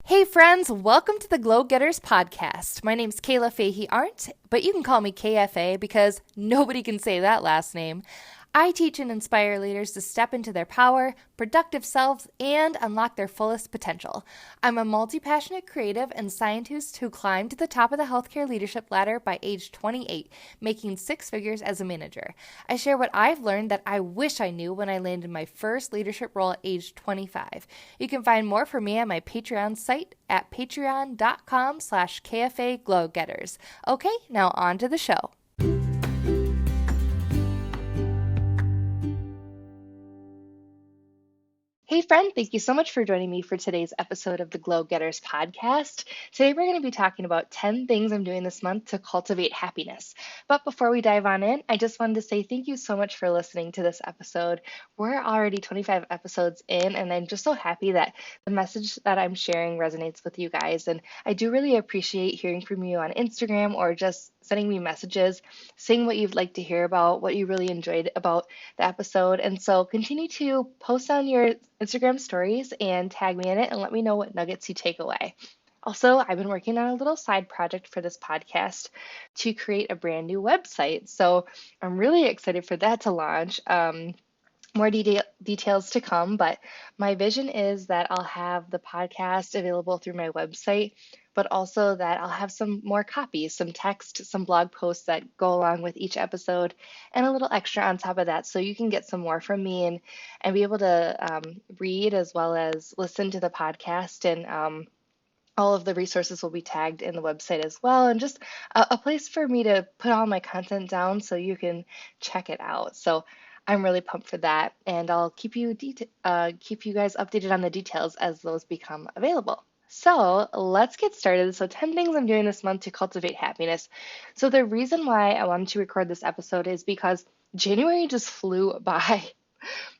Hey friends, welcome to the Glow Getters podcast. My name's Kayla Fahey-Ahrndt, but you can call me KFA because nobody can say that last name. I teach and inspire leaders to step into their power, productive selves, and unlock their fullest potential. I'm a multi-passionate creative and scientist who climbed to the top of the healthcare leadership ladder by age 28, making six figures as a manager. I share what I've learned that I wish I knew when I landed my first leadership role at age 25. You can find more from me on my Patreon site at patreon.com/KFA Glowgetters. Okay, now on to the show. Hey friend, thank you so much for joining me for today's episode of the Glow Getters podcast. Today we're going to be talking about 10 things I'm doing this month to cultivate happiness. But before we dive on in, I just wanted to say thank you so much for listening to this episode. We're already 25 episodes in, and I'm just so happy that the message that I'm sharing resonates with you guys. And I do really appreciate hearing from you on Instagram or just sending me messages, saying what you'd like to hear about, what you really enjoyed about the episode. And so continue to post on your Instagram stories and tag me in it and let me know what nuggets you take away. Also, I've been working on a little side project for this podcast to create a brand new website. So I'm really excited for that to launch. More details to come, but my vision is that I'll have the podcast available through my website, but also that I'll have some more copy, some text, some blog posts that go along with each episode, and a little extra on top of that so you can get some more from me and be able to read as well as listen to the podcast. And all of the resources will be tagged in the website as well, and just a place for me to put all my content down so you can check it out. So I'm really pumped for that, and I'll keep you guys updated on the details as those become available. So let's get started. So 10 things I'm doing this month to cultivate happiness. So the reason why I wanted to record this episode is because January just flew by.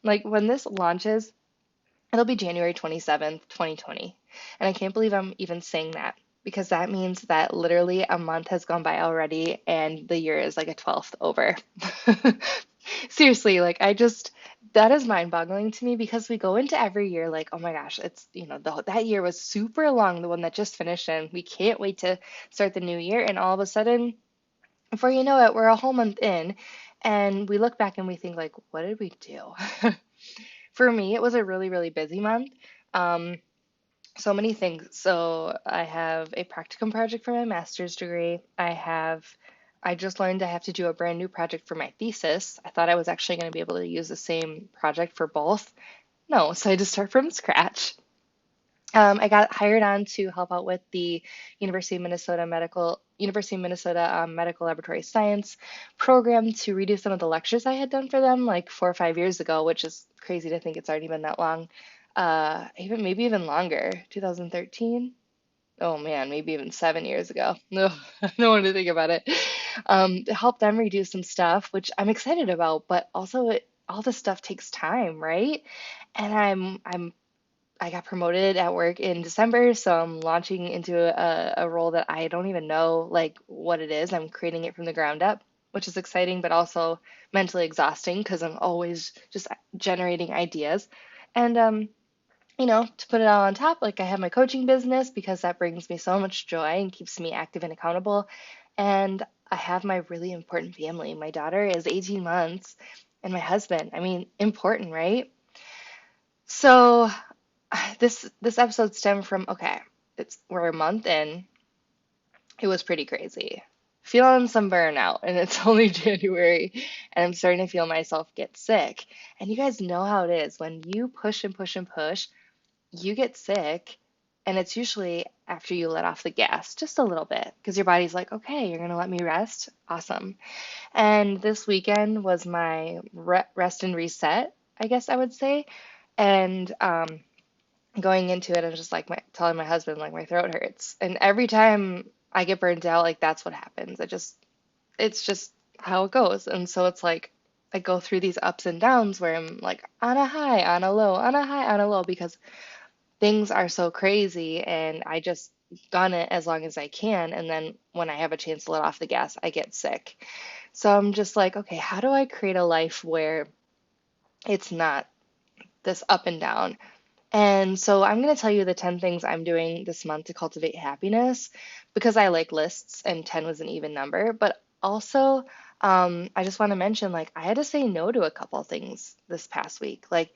Like when this launches, it'll be January 27th, 2020. And I can't believe I'm even saying that because that means that literally a month has gone by already and the year is like a 12th over. Seriously, that is mind-boggling to me because we go into every year like, oh my gosh, that year was super long, the one that just finished, and we can't wait to start the new year. And all of a sudden, before you know it, we're a whole month in and we look back and we think like, what did we do? For me, it was a really, really busy month. So many things. So I have a practicum project for my master's degree. I just learned I have to do a brand new project for my thesis. I thought I was actually going to be able to use the same project for both. No, so I had to start from scratch. I got hired on to help out with the University of Minnesota Medical Laboratory Science program to redo some of the lectures I had done for them like 4 or 5 years ago, which is crazy to think it's already been that long. Maybe even longer, 2013. Oh man, maybe even 7 years ago. No, I don't want to think about it. To help them redo some stuff, which I'm excited about, but also all this stuff takes time, right? And I got promoted at work in December, so I'm launching into a role that I don't even know like what it is. I'm creating it from the ground up, which is exciting, but also mentally exhausting because I'm always just generating ideas. And to put it all on top, like I have my coaching business because that brings me so much joy and keeps me active and accountable. And I have my really important family. My daughter is 18 months and my husband. I mean, important, right? So this episode stemmed from, okay, we're a month in. It was pretty crazy. Feeling some burnout, and it's only January, and I'm starting to feel myself get sick. And you guys know how it is. When you push and push and push, you get sick, and it's usually after you let off the gas just a little bit because your body's like, okay, you're going to let me rest. Awesome. And this weekend was my rest and reset, I guess I would say. And going into it, I'm just like telling my husband, like, my throat hurts. And every time I get burnt out, like, that's what happens. It's just how it goes. And so it's like, I go through these ups and downs where I'm like on a high, on a low, on a high, on a low, because things are so crazy and I just gun it as long as I can. And then when I have a chance to let off the gas, I get sick. So I'm just like, okay, how do I create a life where it's not this up and down? And so I'm going to tell you the 10 things I'm doing this month to cultivate happiness because I like lists and 10 was an even number. But also, I just want to mention like I had to say no to a couple things this past week. Like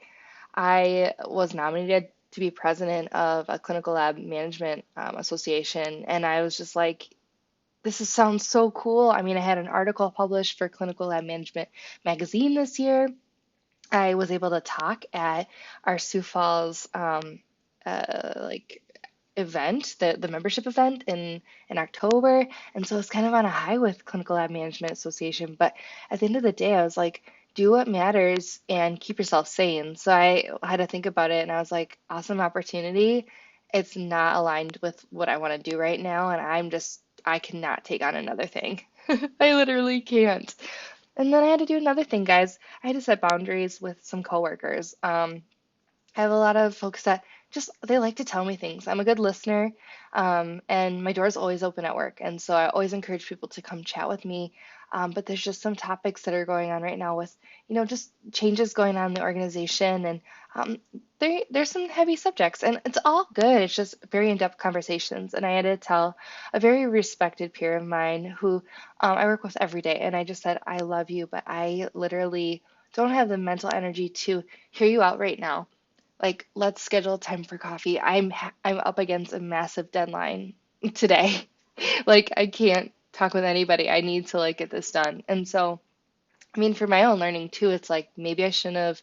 I was nominated to be president of a clinical lab management association, and I was just like, sounds so cool. I mean, I had an article published for Clinical Lab Management magazine this year. I was able to talk at our Sioux Falls like event, the membership event in October, and so it's kind of on a high with Clinical Lab Management Association. But at the end of the day, I was like, do what matters and keep yourself sane. So I had to think about it, and I was like, awesome opportunity. It's not aligned with what I want to do right now, and I cannot take on another thing. I literally can't. And then I had to do another thing, guys. I had to set boundaries with some coworkers. I have a lot of folks that just they like to tell me things. I'm a good listener, and my door is always open at work, and so I always encourage people to come chat with me. But there's just some topics that are going on right now with, just changes going on in the organization, and um, there's some heavy subjects, and it's all good. It's just very in-depth conversations, and I had to tell a very respected peer of mine who I work with every day, and I just said, I love you, but I literally don't have the mental energy to hear you out right now. Like, let's schedule time for coffee. I'm up against a massive deadline today. Like, I can't talk with anybody. I need to like get this done. And so, I mean, for my own learning too, it's like maybe I should have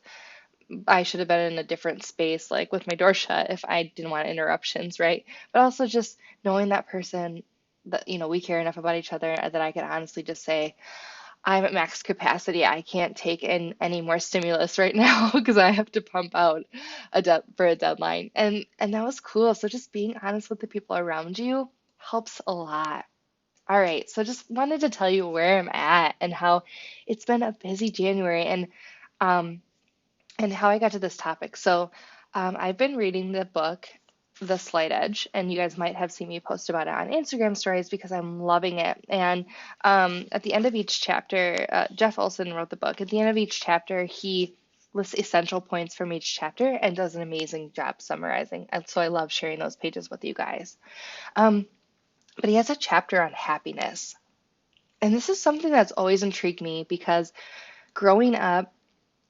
been in a different space, like with my door shut if I didn't want interruptions, right? But also just knowing that person that, we care enough about each other that I can honestly just say, I'm at max capacity. I can't take in any more stimulus right now because I have to pump out for a deadline. And that was cool. So just being honest with the people around you helps a lot. All right, so just wanted to tell you where I'm at and how it's been a busy January um and how I got to this topic. So I've been reading the book The Slight Edge, and you guys might have seen me post about it on Instagram stories because I'm loving it. And at the end of each chapter, Jeff Olson wrote the book. At the end of each chapter, he lists essential points from each chapter and does an amazing job summarizing. And so I love sharing those pages with you guys. Um, but he has a chapter on happiness. And this is something that's always intrigued me because growing up,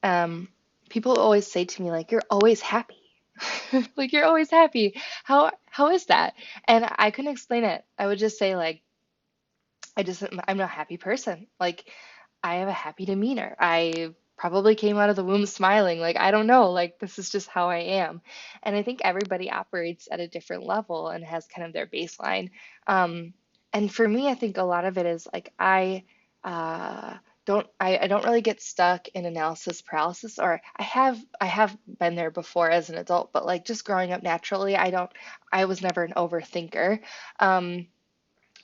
um, people always say to me, like, you're always happy. Like you're always happy. How is that? And I couldn't explain it. I would just say like I'm a happy person. Like I have a happy demeanor. I probably came out of the womb smiling. Like I don't know, like this is just how I am. And I think everybody operates at a different level and has kind of their baseline. Um, and for me, I think a lot of it is like uh I don't really get stuck in analysis paralysis, or I have been there before as an adult, but like just growing up naturally, I was never an overthinker. I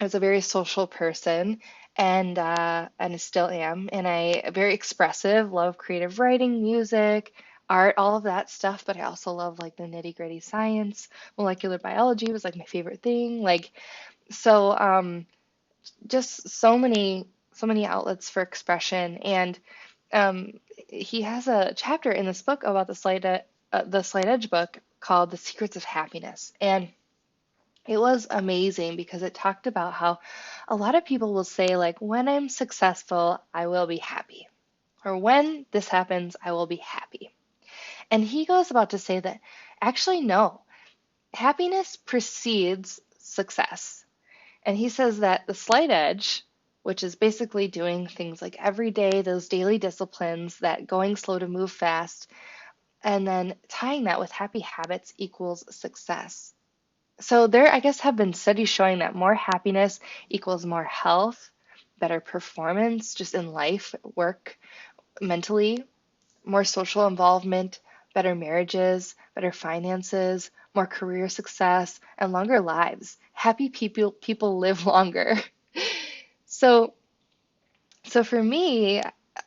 was a very social person, and I still am, and I very expressive, love creative writing, music, art, all of that stuff, but I also love like the nitty-gritty science. Molecular biology was like my favorite thing. Like so just so many outlets for expression, and um he has a chapter in this book about the Slight Edge book called The Secrets of Happiness. And it was amazing because it talked about how a lot of people will say, like, when I'm successful, I will be happy. Or when this happens, I will be happy. And he goes about to say that actually, no, happiness precedes success. And he says that the slight edge, which is basically doing things like every day, those daily disciplines, that going slow to move fast, and then tying that with happy habits equals success. So there, I guess, have been studies showing that more happiness equals more health, better performance just in life, work, mentally, more social involvement, better marriages, better finances, more career success, and longer lives. Happy people live longer. So so for me,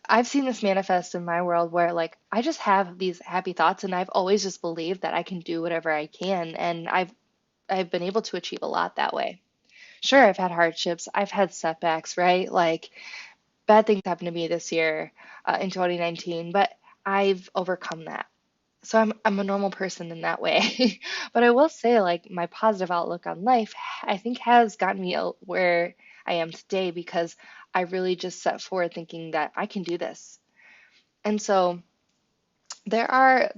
I've seen this manifest in my world where like I just have these happy thoughts, and I've always just believed that I can do whatever I can, and I've been able to achieve a lot that way. Sure, I've had hardships, I've had setbacks, right? Like bad things happened to me this year in 2019, but I've overcome that. So I'm a normal person in that way. But I will say, like, my positive outlook on life, I think, has gotten me where I am today because I really just set forward thinking that I can do this. And so there are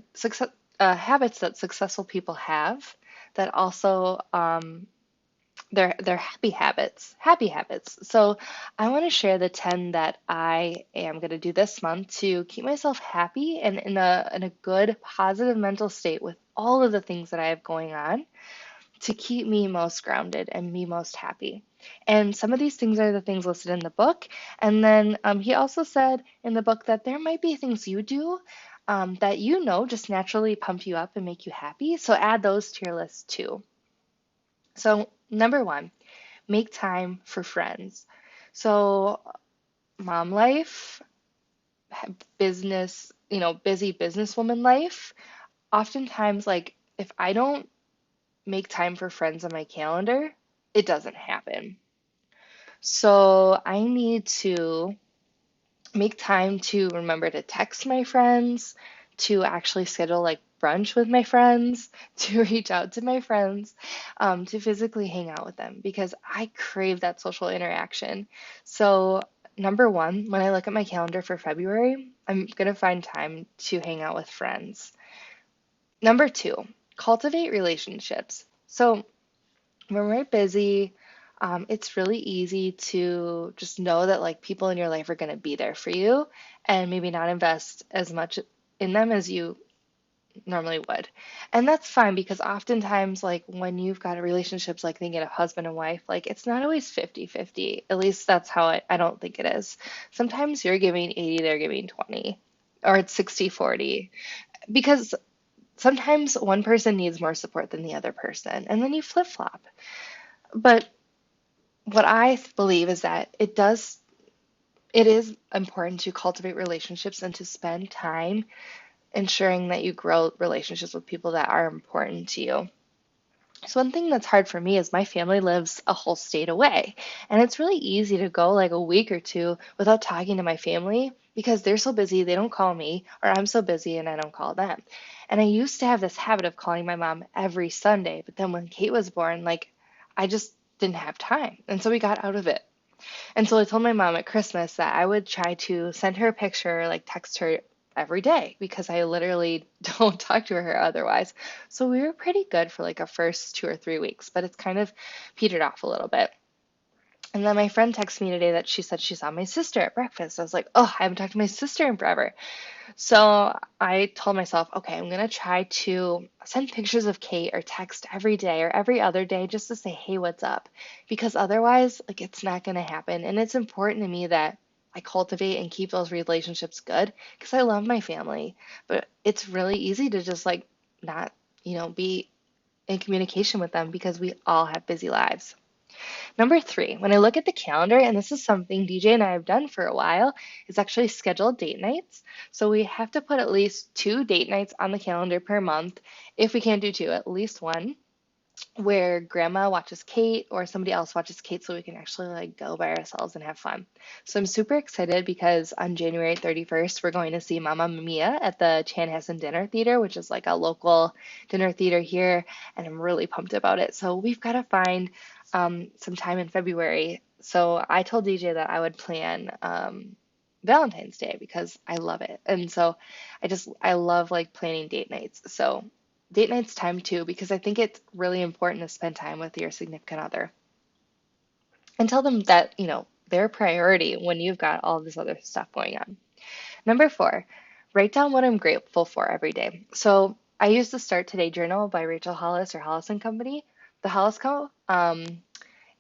habits that successful people have that also they're happy habits. So I want to share the 10 that I am going to do this month to keep myself happy and in a good positive mental state with all of the things that I have going on to keep me most grounded and me most happy. And some of these things are the things listed in the book. And then he also said in the book that there might be things you do that just naturally pump you up and make you happy. So add those to your list too. So, number one, make time for friends. So, mom life, business, busy businesswoman life, oftentimes, like, if I don't make time for friends on my calendar, it doesn't happen. So, I need to make time to remember to text my friends, to actually schedule like brunch with my friends, to reach out to my friends, to physically hang out with them because I crave that social interaction. So, number one, when I look at my calendar for February, I'm going to find time to hang out with friends. Number two, cultivate relationships. So, when we're busy, it's really easy to just know that like people in your life are going to be there for you and maybe not invest as much in them as you normally would. And that's fine because oftentimes like when you've got relationships like thinking of husband and wife, like it's not always 50-50. At least that's how I don't think it is. Sometimes you're giving 80, they're giving 20, or it's 60-40 because sometimes one person needs more support than the other person, and then you flip-flop. But what I believe is that it is important to cultivate relationships and to spend time ensuring that you grow relationships with people that are important to you. So one thing that's hard for me is my family lives a whole state away, and it's really easy to go like a week or two without talking to my family because they're so busy they don't call me, or I'm so busy and I don't call them. And I used to have this habit of calling my mom every Sunday, but then when Kate was born, like I just didn't have time, and so we got out of it. And so I told my mom at Christmas that I would try to send her a picture, like text her every day because I literally don't talk to her otherwise. So we were pretty good for like a first 2 or 3 weeks, but it's kind of petered off a little bit. And then my friend texted me today that she said she saw my sister at breakfast. I was like, oh, I haven't talked to my sister in forever. So I told myself, okay, I'm going to try to send pictures of Kate or text every day or every other day just to say, hey, what's up? Because otherwise, like, it's not going to happen. And it's important to me that I cultivate and keep those relationships good because I love my family. But it's really easy to just like not, be in communication with them because we all have busy lives. Number three, when I look at the calendar, and this is something DJ and I have done for a while, is actually schedule date nights. So we have to put at least 2 date nights on the calendar per month. If we can't do two, at least one, where grandma watches Kate or somebody else watches Kate so we can actually like go by ourselves and have fun. So I'm super excited because on January 31st, we're going to see Mamma Mia at the Chanhassen Dinner Theater, which is like a local dinner theater here, and I'm really pumped about it. So we've got to find some time in February. So I told DJ that I would plan Valentine's Day because I love it. And so I love like planning date nights. So date night's time too, because I think it's really important to spend time with your significant other and tell them that, they're a priority when you've got all this other stuff going on. Number four, write down what I'm grateful for every day. So I use the Start Today journal by Rachel Hollis or Hollis and Company, the Hollis Co.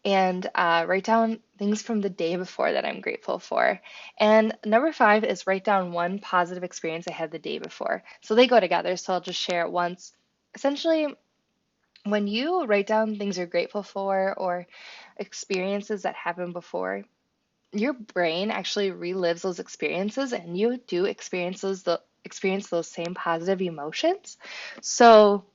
And write down things from the day before that I'm grateful for. And number five is write down one positive experience I had the day before. So they go together, so I'll just share it once. Essentially, when you write down things you're grateful for or experiences that happened before, your brain actually relives those experiences and you do experience those same positive emotions. So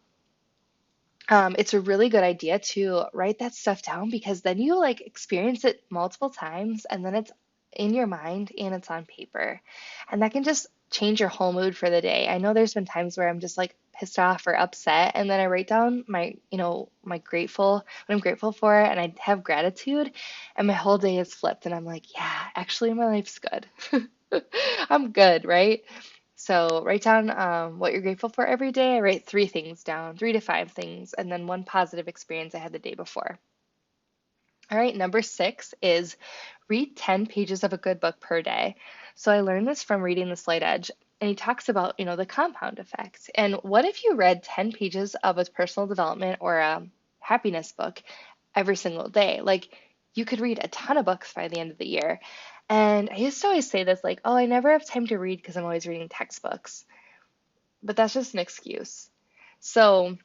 it's a really good idea to write that stuff down because then you like experience it multiple times and then it's in your mind and it's on paper. And that can just change your whole mood for the day. I know there's been times where I'm just like pissed off or upset, and then I write down my what I'm grateful for, and I have gratitude, and my whole day is flipped, and I'm like, yeah, actually my life's good. I'm good, right? So write down what you're grateful for every day. I write three things down, three to five things, and then one positive experience I had the day before. All right, number six is read 10 pages of a good book per day. So I learned this from reading The Slight Edge, and he talks about, the compound effect. And what if you read 10 pages of a personal development or a happiness book every single day? Like, you could read a ton of books by the end of the year. And I used to always say this, like, oh, I never have time to read because I'm always reading textbooks. But that's just an excuse. So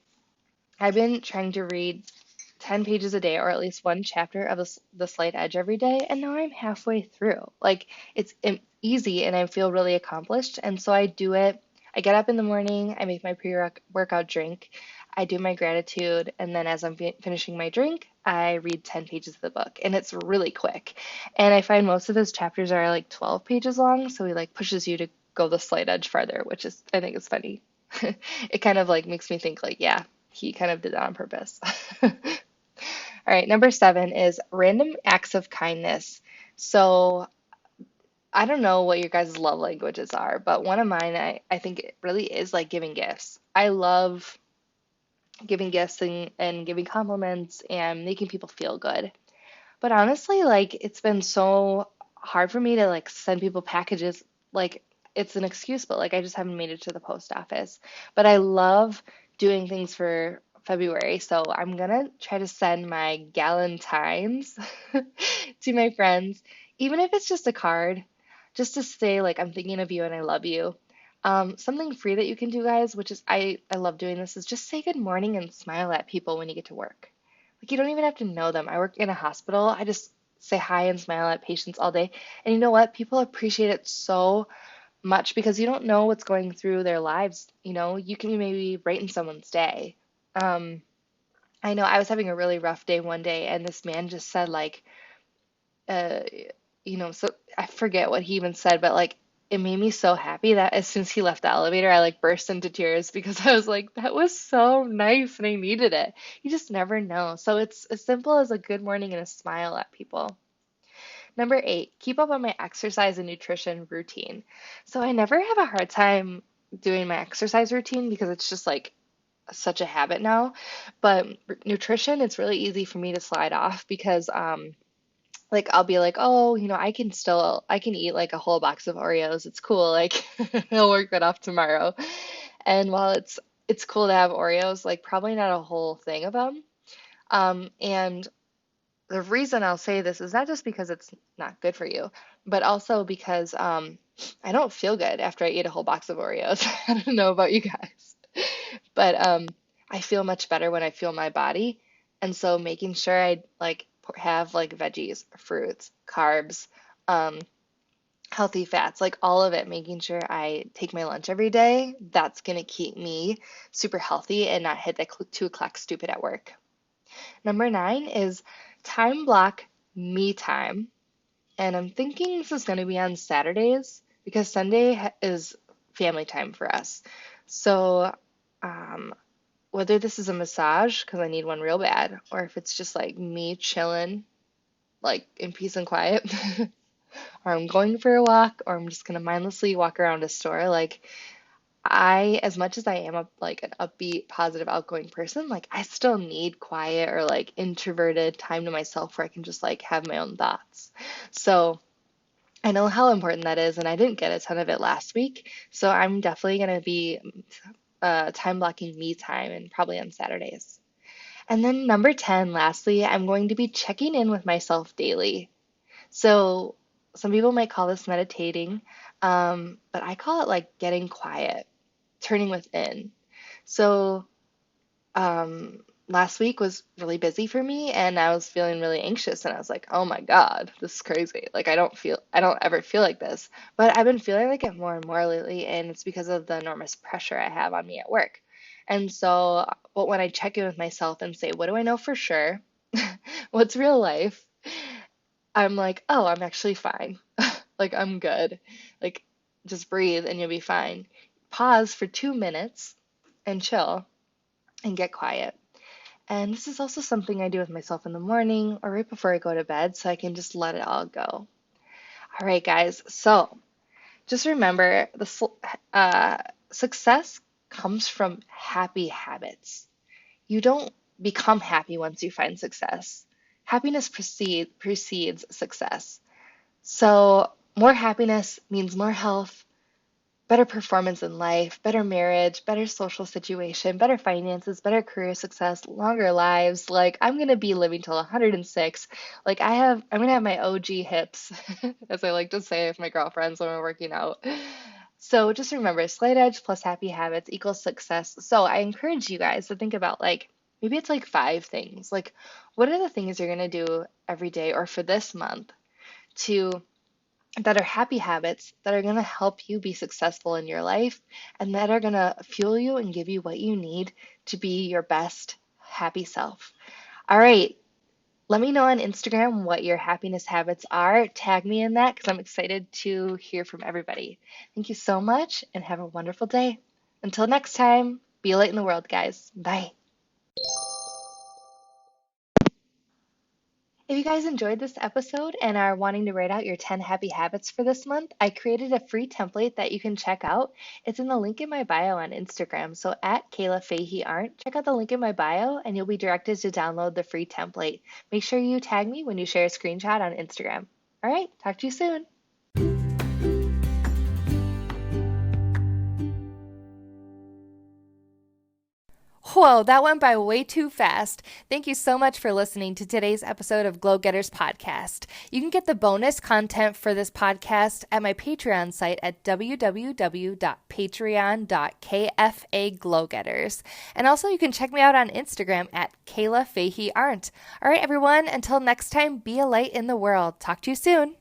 I've been trying to read 10 pages a day or at least one chapter of The Slight Edge every day, and now I'm halfway through. Like, it's easy and I feel really accomplished, and so I do it. I get up in the morning, I make my pre-workout drink, I do my gratitude, and then as I'm finishing my drink, I read 10 pages of the book, and it's really quick. And I find most of those chapters are like 12 pages long, so he like pushes you to go the slight edge farther, which is, I think, is funny. It kind of like makes me think like, yeah, he kind of did that on purpose. All right, number seven is random acts of kindness. So I don't know what your guys' love languages are, but one of mine, I think it really is like giving gifts. I love giving gifts and giving compliments and making people feel good. But honestly, like it's been so hard for me to like send people packages. Like it's an excuse, but like I just haven't made it to the post office. But I love doing things for February, so I'm gonna try to send my galentines to my friends, even if it's just a card, just to say like I'm thinking of you and I love you. Something free that you can do, guys, which is I love doing this, is just say good morning and smile at people when you get to work. Like you don't even have to know them. I work in a hospital. I just say hi and smile at patients all day. And you know what? People appreciate it so much because you don't know what's going through their lives. You can maybe brighten someone's day. Um, I know I was having a really rough day one day, and this man just said like, uh, so I forget what he even said, but like it made me so happy that as soon as he left the elevator, I like burst into tears because I was like, that was so nice and I needed it. You just never know. So it's as simple as a good morning and a smile at people. Number eight, keep up on my exercise and nutrition routine. So I never have a hard time doing my exercise routine because it's just like such a habit now. But nutrition, it's really easy for me to slide off because like I'll be like, oh, I can eat like a whole box of Oreos. It's cool. Like I'll work that off tomorrow. And while it's cool to have Oreos, like probably not a whole thing of them. And the reason I'll say this is not just because it's not good for you, but also because I don't feel good after I eat a whole box of Oreos. I don't know about you guys, but I feel much better when I feel my body. And so making sure I like have like veggies, fruits, carbs, um, healthy fats, like all of it, making sure I take my lunch every day, that's gonna keep me super healthy and not hit that 2 o'clock stupid at work. Number nine is time block me time. And I'm thinking this is going to be on Saturdays because Sunday is family time for us. So, um, whether this is a massage, because I need one real bad, or if it's just like me chilling, like in peace and quiet, or I'm going for a walk, or I'm just going to mindlessly walk around a store, like as much as I am like an upbeat, positive, outgoing person, like I still need quiet or like introverted time to myself where I can just like have my own thoughts. So I know how important that is, and I didn't get a ton of it last week. So I'm definitely going to be time blocking me time and probably on Saturdays. And then number 10, lastly, I'm going to be checking in with myself daily. So some people might call this meditating, but I call it like getting quiet, turning within. So last week was really busy for me and I was feeling really anxious and I was like, oh my God, this is crazy. Like I don't ever feel like this. But I've been feeling like it more and more lately and it's because of the enormous pressure I have on me at work. And so, but when I check in with myself and say, what do I know for sure? What's real life? I'm like, oh, I'm actually fine. Like I'm good. Like Just breathe and you'll be fine. Pause for 2 minutes and chill and get quiet. And this is also something I do with myself in the morning or right before I go to bed so I can just let it all go. All right, guys. So just remember success comes from happy habits. You don't become happy once you find success. Happiness precedes success. So more happiness means more health, better performance in life, better marriage, better social situation, better finances, better career success, longer lives. Like I'm gonna be living till 106. Like I'm gonna have my OG hips, as I like to say with my girlfriends when we're working out. So just remember, slight edge plus happy habits equals success. So I encourage you guys to think about like maybe it's like 5 things. Like what are the things you're gonna do every day or for this month to that are happy habits that are going to help you be successful in your life and that are going to fuel you and give you what you need to be your best happy self. All right. Let me know on Instagram what your happiness habits are. Tag me in that because I'm excited to hear from everybody. Thank you so much and have a wonderful day. Until next time, be a light in the world, guys. Bye. If you guys enjoyed this episode and are wanting to write out your 10 happy habits for this month, I created a free template that you can check out. It's in the link in my bio on Instagram. So at Kayla Fahey-Ahrndt, check out the link in my bio and you'll be directed to download the free template. Make sure you tag me when you share a screenshot on Instagram. All right, talk to you soon. Whoa, that went by way too fast. Thank you so much for listening to today's episode of Glow Getters Podcast. You can get the bonus content for this podcast at my Patreon site at www.patreon.kfaglowgetters. And also you can check me out on Instagram at Kayla Fahey-Ahrndt. All right, everyone, until next time, be a light in the world. Talk to you soon.